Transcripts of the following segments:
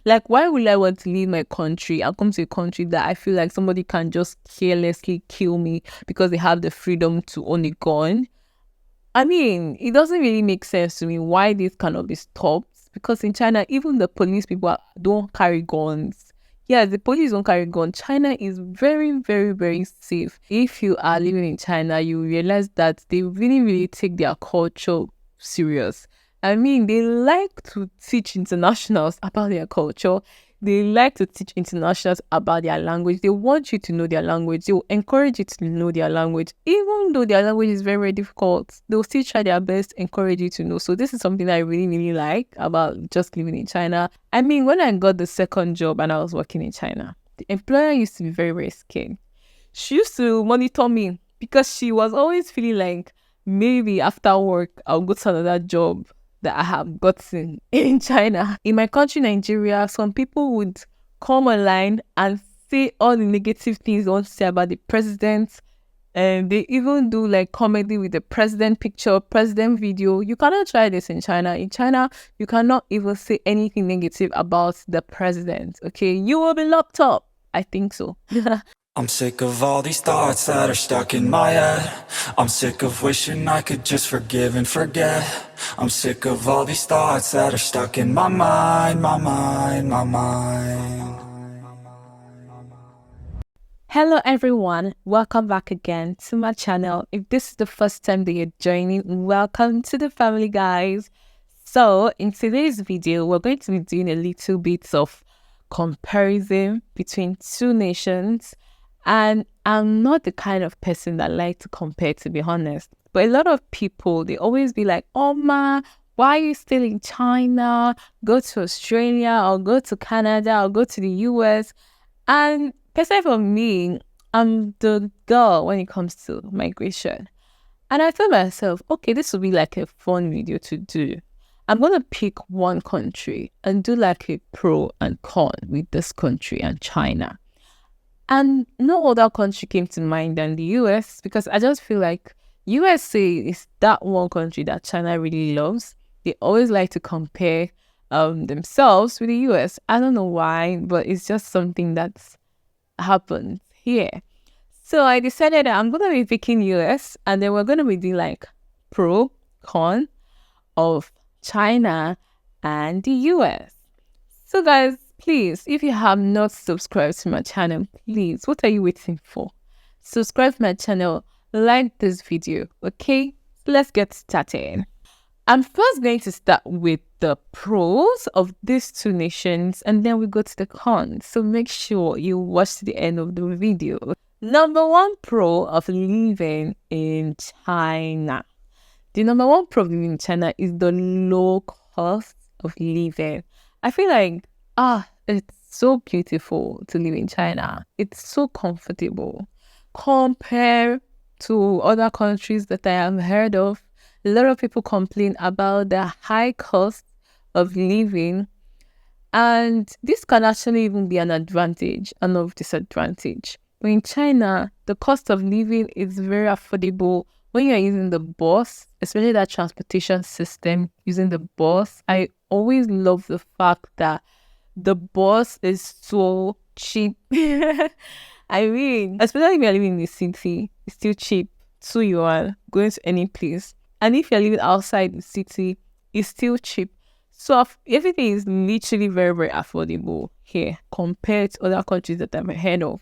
Like, why would I want to leave my country and come to a country that I feel like somebody can just carelessly kill me because they have the freedom to own a gun? I mean, it doesn't really make sense to me why this cannot be stopped. Because in China, even the police people don't carry guns. Yeah, the police don't carry guns. China is very, very, very safe. If you are living in China, you realize that they really, really take their culture serious. I mean, they like to teach internationals about their culture. They like to teach internationals about their language. They want you to know their language. They will encourage you to know their language. Even though their language is very, very difficult, they'll still try their best to encourage you to know. So this is something that I really, really like about just living in China. I mean, when I got the second job and I was working in China, the employer used to be very, very scared. She used to monitor me because she was always feeling like maybe after work, I'll go to another job that I have gotten in China. In my country, Nigeria, some people would come online and say all the negative things they want to say about the president. And they even do like comedy with the president picture, president video. You cannot try this in China. In China, you cannot even say anything negative about the president. Okay, you will be locked up. I think so. I'm sick of all these thoughts that are stuck in my head. I'm sick of wishing I could just forgive and forget. I'm sick of all these thoughts that are stuck in my mind, my mind, my mind. Hello everyone, welcome back again to my channel. If this is the first time that you're joining, welcome to the family, guys. So in today's video, we're going to be doing a little bit of comparison between two nations. And I'm not the kind of person that like to compare, to be honest. But a lot of people, they always be like, oh ma, why are you still in China? Go to Australia or go to Canada or go to the US. And personally for me, I'm the girl when it comes to migration. And I told myself, okay, this will be like a fun video to do. I'm going to pick one country and do like a pro and con with this country and China. And no other country came to mind than the US, because I just feel like USA is that one country that China really loves. They always like to compare themselves with the US. I don't know why, but it's just something that's happened here. So I decided that I'm going to be picking US, and then we're going to be doing like pro, con of China and the US. So guys, please, if you have not subscribed to my channel, please, what are you waiting for? Subscribe to my channel, like this video, okay? Let's get started. I'm first going to start with the pros of these two nations, and then we go to the cons. So make sure you watch to the end of the video. Number one pro of living in China. The number one pro of living in China is the low cost of living. I feel like it's so beautiful to live in China. It's so comfortable compared to other countries that I have heard of. A lot of people complain about the high cost of living, and this can actually even be an advantage and not disadvantage. But in China, the cost of living is very affordable. When you're using the bus, especially that transportation system, using the bus, I always love the fact that the bus is so cheap. I mean, especially if you're living in the city, it's still cheap. 2 yuan going to any place. And if you're living outside the city, it's still cheap. So everything is literally very, very affordable here compared to other countries that I've heard of.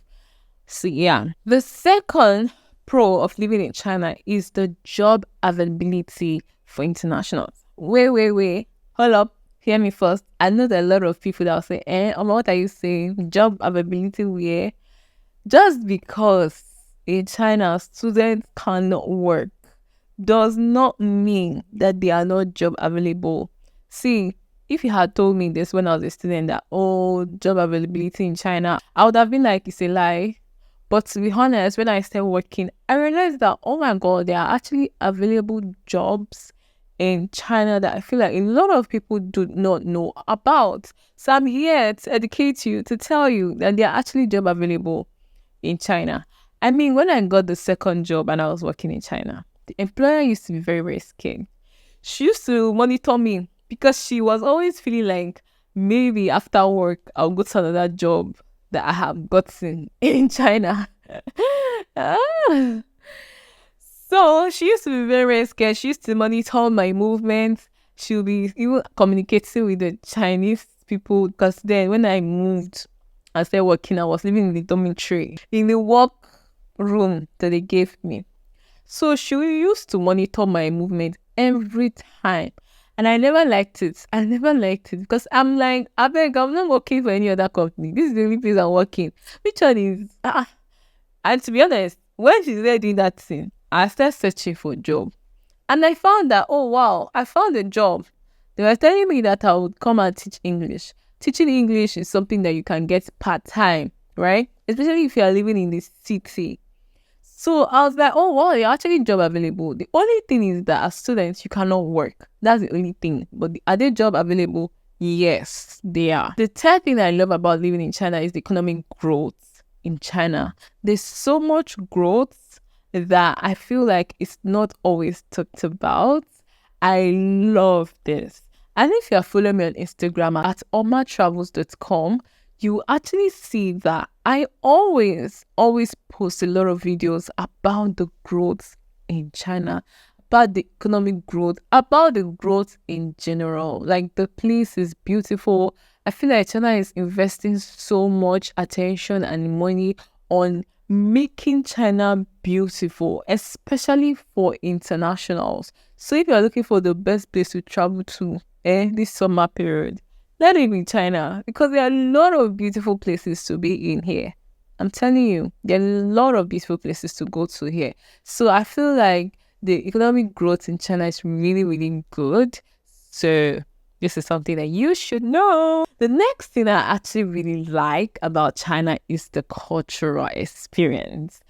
So yeah. The second pro of living in China is the job availability for internationals. Wait. Hold up. Hear me first. I know that a lot of people that will say, what are you saying? Job availability where? Just because in China students cannot work does not mean that they are not job available. See, if you had told me this when I was a student that, job availability in China, I would have been like, it's a lie. But to be honest, when I started working, I realized that, oh my God, there are actually available jobs in China that I feel like a lot of people do not know about. So I'm here to educate you, to tell you that there are actually jobs available in China. I mean, when I got the second job and I was working in China, the employer used to be very, very scared. She used to monitor me because she was always feeling like maybe after work, I'll go to another job that I have gotten in China. Ah. So she used to be very, very scared. She used to monitor my movements. She'll be even communicating with the Chinese people because then when I moved and started working, I was living in the dormitory, in the work room that they gave me. So she used to monitor my movement every time. And I never liked it. I never liked it because I'm like, I beg, I'm not working for any other company. This is the only place I'm working. Which one is and to be honest, when she's there doing that thing, I started searching for a job. And I found that, oh wow, I found a job. They were telling me that I would come and teach English. Teaching English is something that you can get part-time, right? Especially if you are living in the city. So I was like, oh wow, you're actually job available. The only thing is that as students, you cannot work. That's the only thing. But are they job available? Yes, they are. The third thing that I love about living in China is the economic growth in China. There's so much growth that I feel like it's not always talked about. I love this. And if you're following me on Instagram at omatravels.com, you actually see that I always post a lot of videos about the growth in China, about the economic growth, about the growth in general. Like the place is beautiful. I feel like China is investing so much attention and money on making China beautiful, especially for internationals. So if you're looking for the best place to travel to this summer period, let it be China, because there are a lot of beautiful places to be in here. I'm telling you, there are a lot of beautiful places to go to here. So I feel like the economic growth in China is really, really good. So this is something that you should know. The next thing I actually really like about China is the cultural experience.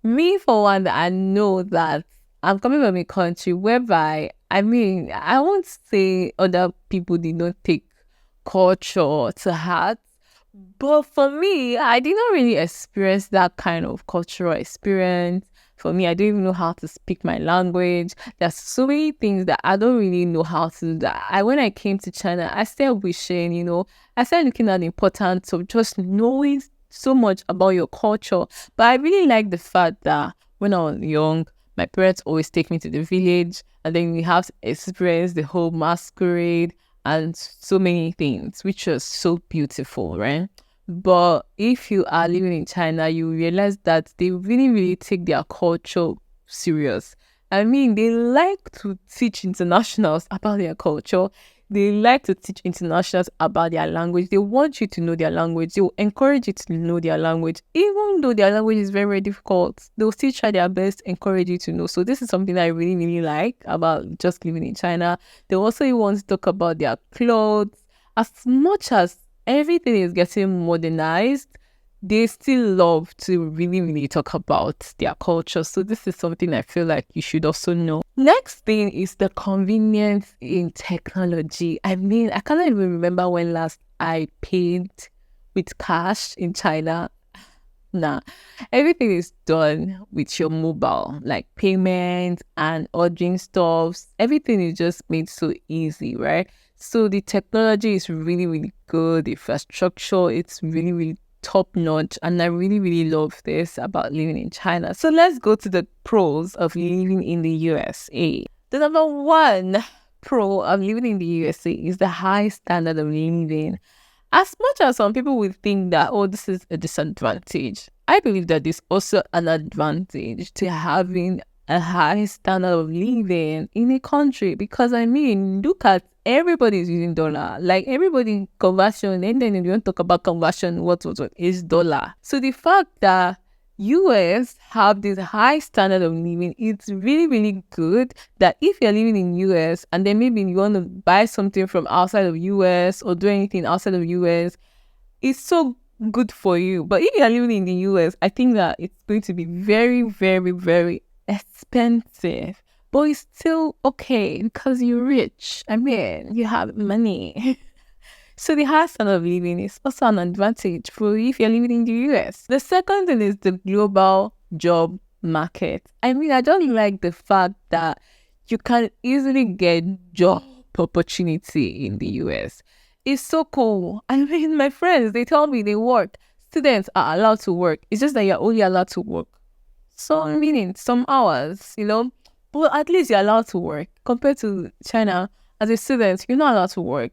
Me, for one, I know that I'm coming from a country whereby, I mean, I won't say other people did not take culture to heart, but for me, I did not really experience that kind of cultural experience. For me, I don't even know how to speak my language. There's so many things that I don't really know how to do. When I came to China, I started wishing, I started looking at the importance of just knowing so much about your culture. But I really like the fact that when I was young, my parents always take me to the village, and then we have to experience the whole masquerade and so many things, which was so beautiful, right? But if you are living in China, you realize that they really, really take their culture serious. I mean, they like to teach internationals about their culture. They like to teach internationals about their language. They want you to know their language. They will encourage you to know their language. Even though their language is very, very difficult, they'll still try their best to encourage you to know. So this is something that I really, really like about just living in China. They also want to talk about their clothes. As much as everything is getting modernized, they still love to really, really talk about their culture. So this is something I feel like you should also know. Next thing is the convenience in technology. I mean, I cannot even remember when last I paid with cash in China. Nah, everything is done with your mobile, like payment and ordering stuff. Everything is just made so easy, right? So the technology is really, really good. The infrastructure, it's really, really top notch, and I really, really love this about living in China. So let's go to the pros of living in the USA. The number one pro of living in the USA is the high standard of living. As much as some people would think that, oh, this is a disadvantage, I believe that there's also an advantage to having a high standard of living in a country, because I mean, look at everybody's using dollar, like everybody conversion, and then if you want to talk about conversion, what is dollar. So the fact that US have this high standard of living, it's really, really good that if you're living in US and then maybe you want to buy something from outside of US or do anything outside of US, it's so good for you. But if you're living in the US, I think that it's going to be very, very, very expensive. But it's still okay because you're rich. I mean, you have money. So the high standard of living is also an advantage for you if you're living in the US. The second thing is the global job market. I mean, I don't like the fact that you can easily get job opportunity in the US. It's so cool. I mean, my friends, they tell me they work. Students are allowed to work. It's just that you're only allowed to work some minutes, some hours, but at least you're allowed to work. Compared to China, as a student, you're not allowed to work,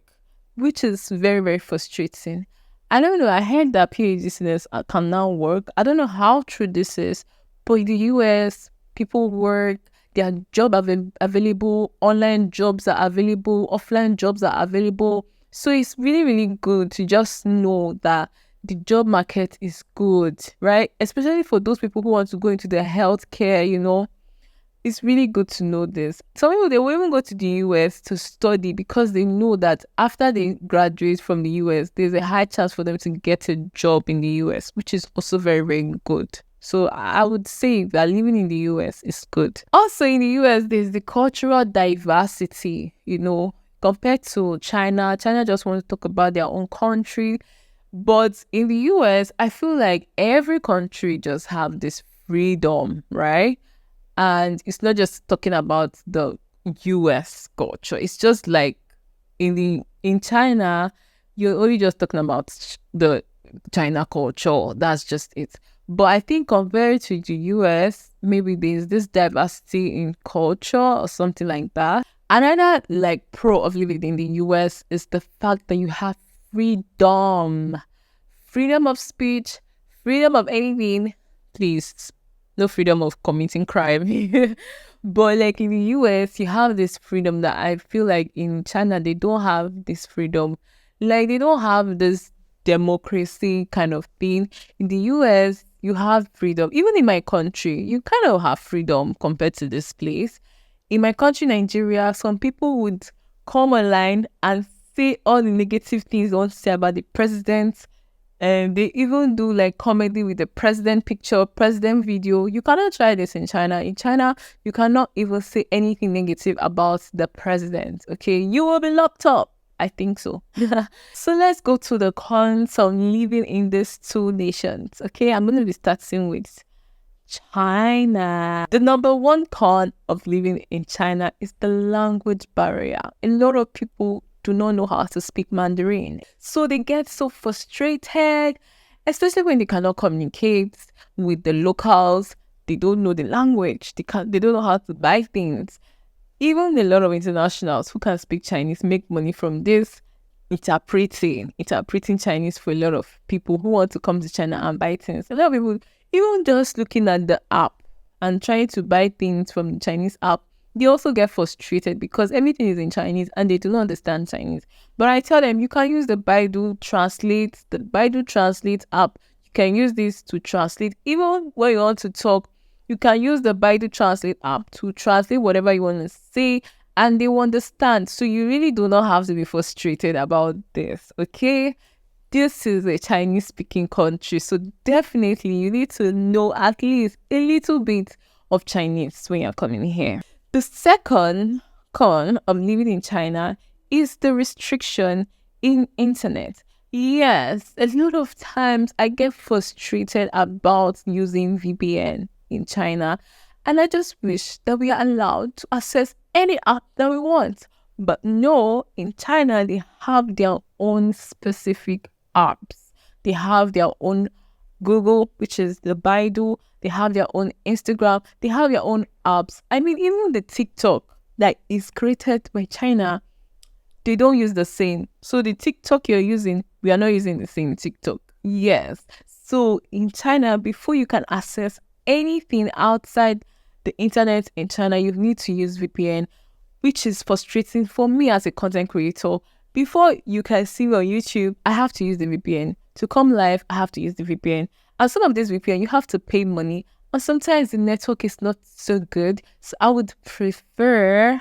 which is very, very frustrating. I don't know. I heard that PhD students can now work. I don't know how true this is, but in the US, people work. There are available, online jobs are available, offline jobs are available. So it's really, really good to just know that the job market is good, right? Especially for those people who want to go into the healthcare. It's really good to know this. Some people, they will even go to the US to study because they know that after they graduate from the US, there's a high chance for them to get a job in the US, which is also very, very good. So I would say that living in the US is good. Also in the US, there's the cultural diversity, compared to China. China just wants to talk about their own country. But in the US, I feel like every country just have this freedom, right? And it's not just talking about the US culture. It's just like in China, you're only just talking about the China culture. That's just it. But I think compared to the US, maybe there's this diversity in culture or something like that. Another like pro of living in the US is the fact that you have freedom of speech, freedom of anything. Please, no freedom of committing crime. But like in the US, you have this freedom that I feel like in China, they don't have this freedom. Like they don't have this democracy kind of thing. In the US, you have freedom. Even in my country, you kind of have freedom compared to this place. In my country, Nigeria, some people would come online and say all the negative things they want to say about the president. And they even do like comedy with the president picture, president video. You cannot try this in China. In China, you cannot even say anything negative about the president. Okay, you will be locked up. I think so. So let's go to the cons of living in these two nations. Okay, I'm going to be starting with China. The number one con of living in China is the language barrier. A lot of people do not know how to speak Mandarin. So they get so frustrated, especially when they cannot communicate with the locals. They don't know the language. They don't know how to buy things. Even a lot of internationals who can speak Chinese make money from this interpreting Chinese for a lot of people who want to come to China and buy things. A lot of people, even just looking at the app and trying to buy things from the Chinese app, they also get frustrated because everything is in Chinese and they do not understand Chinese. But I tell them, you can use the Baidu Translate app. You can use this to translate. Even when you want to talk, you can use the Baidu Translate app to translate whatever you want to say and they will understand. So you really do not have to be frustrated about this, okay? This is a Chinese speaking country. So definitely you need to know at least a little bit of Chinese when you're coming here. The second con of living in China is the restriction in internet. Yes, a lot of times I get frustrated about using VPN in China, and I just wish that we are allowed to access any app that we want. But no, in China, they have their own specific apps. They have their own Google, which is the Baidu. They have their own Instagram. They have their own apps. I mean, even the TikTok that is created by China, they don't use the same. So the TikTok you're using, we are not using the same TikTok. Yes. So in China, before you can access anything outside the internet in China, you need to use VPN, which is frustrating for me as a content creator. Before you can see me on YouTube, I have to use the VPN. To come live, I have to use the VPN. And some of this VPN, you have to pay money. And sometimes the network is not so good. So I would prefer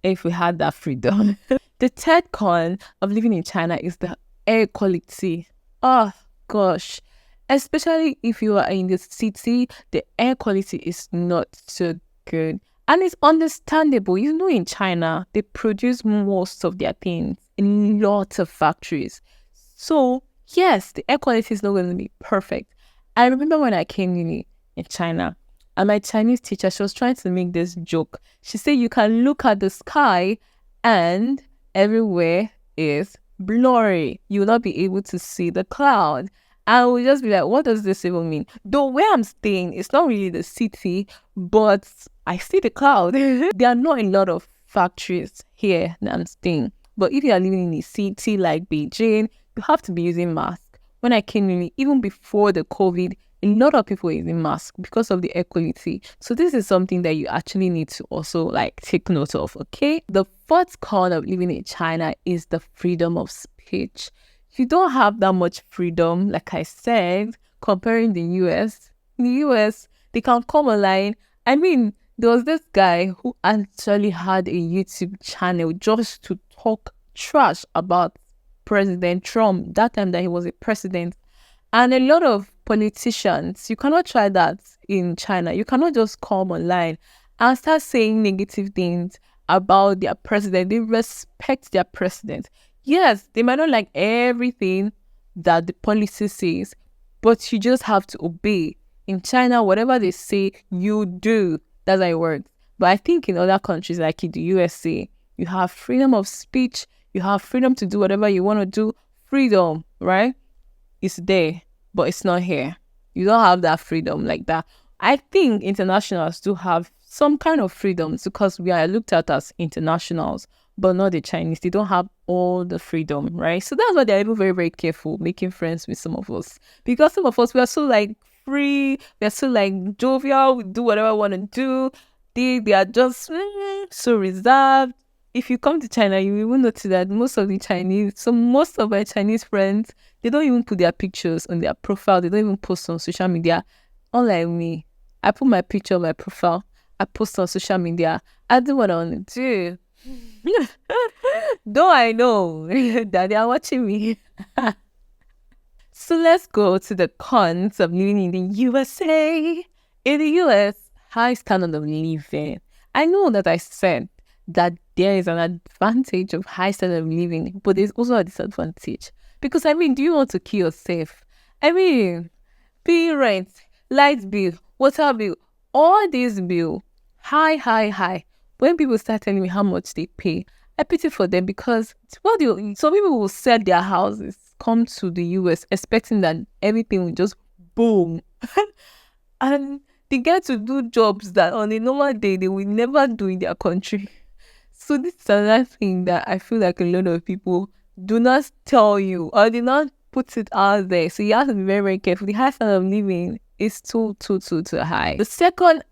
if we had that freedom. The third con of living in China is the air quality. Oh, gosh. Especially if you are in the city, the air quality is not so good. And it's understandable. In China, they produce most of their things in lots of factories. So, yes, the air quality is not going to be perfect. I remember when I came in China, and my Chinese teacher, she was trying to make this joke. She said, you can look at the sky and everywhere is blurry. You will not be able to see the cloud. And we'll just be like, what does this even mean? Though where I'm staying, it's not really the city, but I see the cloud. There are not a lot of factories here that I'm staying. But if you are living in a city like Beijing, you have to be using masks. When I came in, even before the COVID, a lot of people were using masks because of the air quality. So this is something that you actually need to also like take note of, okay? The fourth con of living in China is the freedom of speech. You don't have that much freedom, like I said, comparing the US. In the US, they can come online. I mean, there was this guy who actually had a YouTube channel just to talk trash about President Trump that time that he was a president. And a lot of politicians, you cannot try that in China. You cannot just come online and start saying negative things about their president. They respect their president. Yes, they might not like everything that the policy says, but you just have to obey. In China, whatever they say, you do. That's how it works. But I think in other countries like in the USA, you have freedom of speech. You have freedom to do whatever you want to do. Freedom, right? It's there, but it's not here. You don't have that freedom like that. I think internationals do have some kind of freedoms because we are looked at as internationals, but not the Chinese. They don't have all the freedom, right? So that's why they're even very, very careful making friends with some of us. Because some of us, we are so like free, we are so like jovial, we do whatever we want to do. They are just so reserved. If you come to China, you will notice that most of my Chinese friends, they don't even put their pictures on their profile. They don't even post on social media. Unlike me, I put my picture on my profile. I post on social media. I do what I want to do. Though I know that they are watching me. So let's go to the cons of living in the USA. In the US, high standard of living. I know that I said that there is an advantage of high standard of living, but there's also a disadvantage. Because I mean, do you want to kill yourself? I mean, paying rent, light bill, water bill, all these bills, high. When people start telling me how much they pay, I pity for them because some people will sell their houses, come to the US expecting that everything will just boom. And they get to do jobs that on a normal day they will never do in their country. So this is another thing that I feel like a lot of people do not tell you or do not put it out there. So you have to be very, very careful. The high standard of living is too high. The second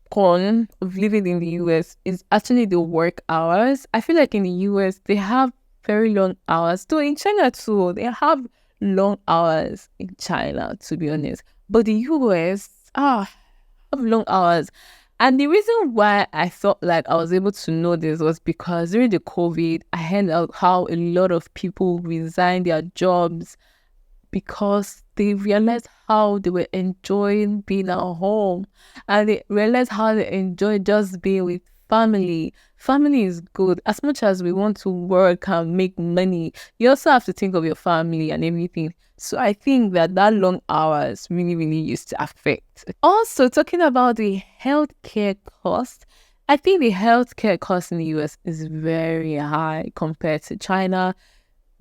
con of living in the US is actually the work hours. I feel like in the US they have very long hours. Though in China too, they have long hours in China, to be honest. But the US have long hours. And the reason why I felt like I was able to know this was because during the COVID, I heard out how a lot of people resigned their jobs because they realized how they were enjoying being at home, and they realized how they enjoy just being with family. Family is good. As much as we want to work and make money, you also have to think of your family and everything. So I think that long hours really, really used to affect. Also, talking about the healthcare cost, I think the healthcare cost in the US is very high compared to China.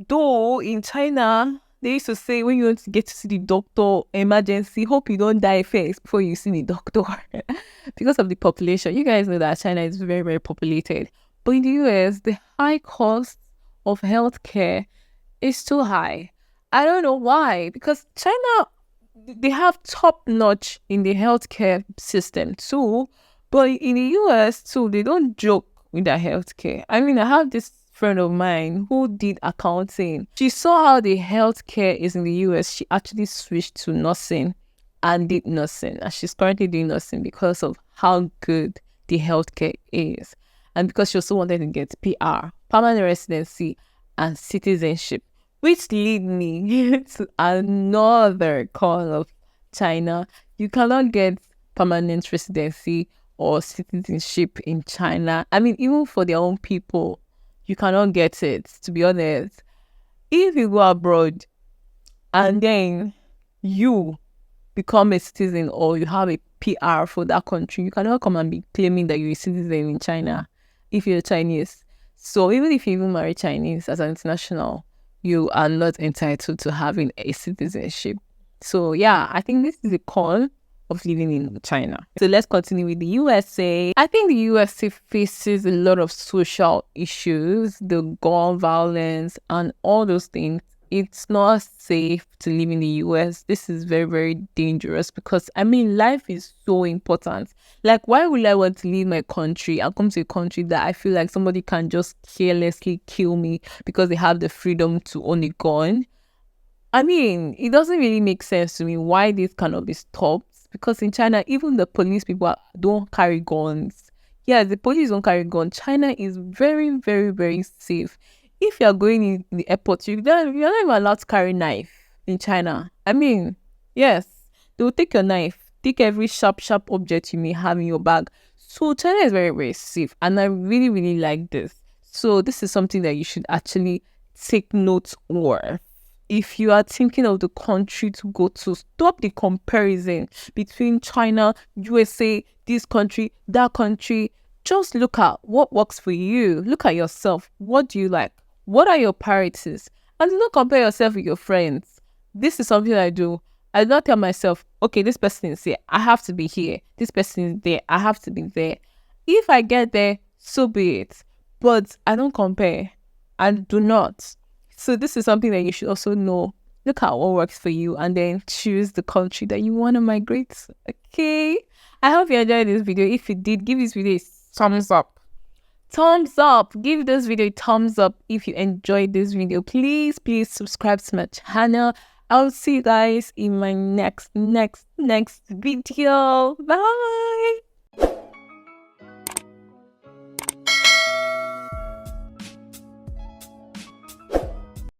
Though in China, they used to say when you want to get to see the doctor, emergency, hope you don't die first before you see the doctor. Because of the population. You guys know that China is very, very populated. But in the US, the high cost of healthcare is too high. I don't know why. Because China, they have top notch in the healthcare system too. But in the US too, they don't joke with their healthcare. I mean, I have this friend of mine who did accounting. She saw how the healthcare is in the US. She actually switched to nursing and did nursing. And she's currently doing nursing because of how good the healthcare is. And because she also wanted to get PR, permanent residency, and citizenship, which lead me to another call of China. You cannot get permanent residency or citizenship in China. I mean, even for their own people, you cannot get it, to be honest. If you go abroad and then you become a citizen or you have a PR for that country, you cannot come and be claiming that you're a citizen in China if you're Chinese. So even if you even marry Chinese as an international, you are not entitled to having a citizenship. So yeah, I think this is a con of living in China. So let's continue with the USA. I think the USA faces a lot of social issues, the gun violence and all those things. It's not safe to live in the US. This is very, very dangerous because I mean, life is so important. Like, why would I want to leave my country and come to a country that I feel like somebody can just carelessly kill me because they have the freedom to own a gun? I mean, it doesn't really make sense to me why this cannot be stopped because in China, even the police people don't carry guns. Yeah, the police don't carry guns. China is very, very, very safe. If you're going in the airport, you're not even allowed to carry knife in China. I mean, yes, they will take your knife, take every sharp, sharp object you may have in your bag. So China is very, very safe. And I really, really like this. So this is something that you should actually take note of. If you are thinking of the country to go to, stop the comparison between China, USA, this country, that country. Just look at what works for you. Look at yourself. What do you like? What are your priorities? And do not compare yourself with your friends. This is something I do. I do not tell myself, okay, this person is here. I have to be here. This person is there. I have to be there. If I get there, so be it. But I don't compare. I do not. So this is something that you should also know. Look at what works for you and then choose the country that you want to migrate to. Okay. I hope you enjoyed this video. If you did, give this video a thumbs up. Thumbs up. Give this video a thumbs up if you enjoyed this video. Please subscribe to my channel. I'll see you guys in my next video. Bye.